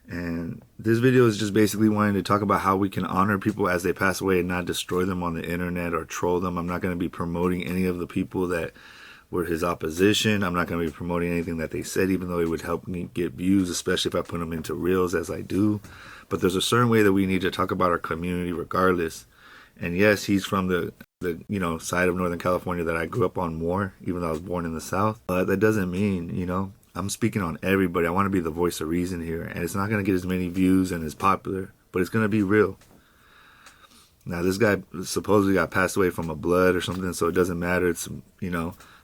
And this video is just basically wanting to talk about how we can honor people as they pass away and not destroy them on the internet or troll them. I'm not going to be promoting any of the people that were his opposition. I'm not going to be promoting anything that they said, even though it would help me get views, especially if I put them into reels as I do. But there's a certain way that we need to talk about our community regardless. And yes, he's from the side of Northern California that I grew up on more, even though I was born in the South. But that doesn't mean, I'm speaking on everybody. I want to be the voice of reason here. And it's not going to get as many views and as popular, but it's going to be real. Now, this guy supposedly got passed away from a blood or something, so it doesn't matter. It's,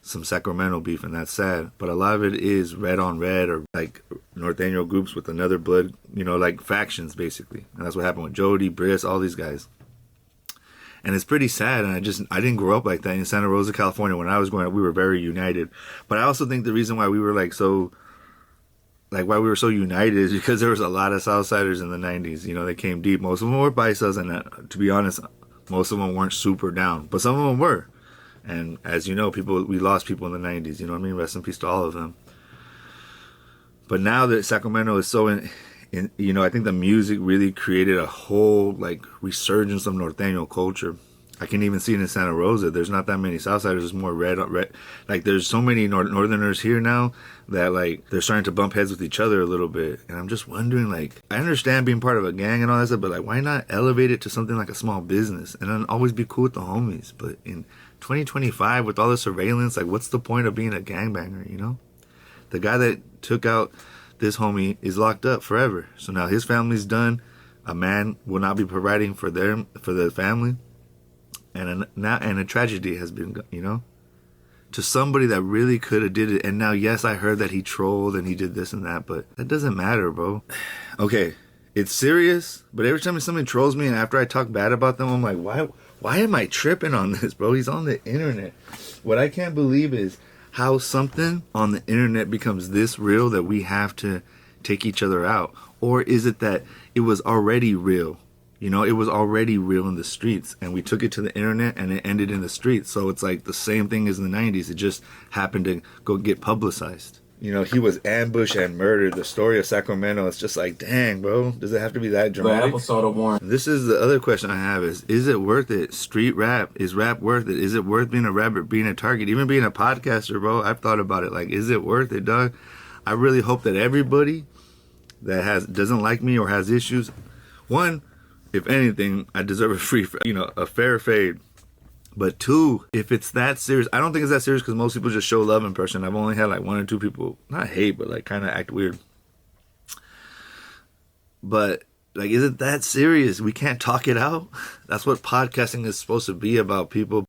some Sacramento beef, and that's sad. But a lot of it is red on red, or like Norteño groups with another blood, like factions, basically. And that's what happened with Jody, Briss, all these guys. And it's pretty sad, and I didn't grow up like that. In Santa Rosa, California, when I was growing up, we were very united. But I also think the reason why we were why we were so united is because there was a lot of Southsiders in the 90s. They came deep. Most of them were paisas, and to be honest, most of them weren't super down. But some of them were. And as you know, we lost people in the 90s. You know what I mean? Rest in peace to all of them. But now that Sacramento is so I think the music really created a whole resurgence of Norteño culture. I can even see it in Santa Rosa. There's not that many Southsiders. There's more red. There's so many Northerners here now that they're starting to bump heads with each other a little bit. And I'm just wondering, I understand being part of a gang and all that stuff, but why not elevate it to something like a small business and then always be cool with the homies? But in 2025, with all the surveillance, what's the point of being a gangbanger? The guy that took out this homie is locked up forever. So now his family's done. A man will not be providing for their family. And a tragedy has been, to somebody that really could have did it. And now, yes, I heard that he trolled and he did this and that, but that doesn't matter, bro. Okay, it's serious, but every time somebody trolls me and after I talk bad about them, I'm like, why am I tripping on this, bro? He's on the internet. What I can't believe is how something on the internet becomes this real that we have to take each other out. Or is it that it was already real? It was already real in the streets, and we took it to the internet and it ended in the streets. So it's the same thing as in the 90s. It just happened to go get publicized. He was ambushed and murdered. The story of Sacramento, it's just dang, bro. Does it have to be that dramatic? The episode of Warren. This is the other question I have is it worth it? Street rap, is rap worth it? Is it worth being a rapper, being a target, even being a podcaster, bro? I've thought about it. Is it worth it, dog? I really hope that everybody that doesn't like me or has issues, one, if anything, I deserve a fair fade. But two, if it's that serious, I don't think it's that serious because most people just show love in person. I've only had one or two people, not hate, but kind of act weird. But is it that serious? We can't talk it out? That's what podcasting is supposed to be about, people.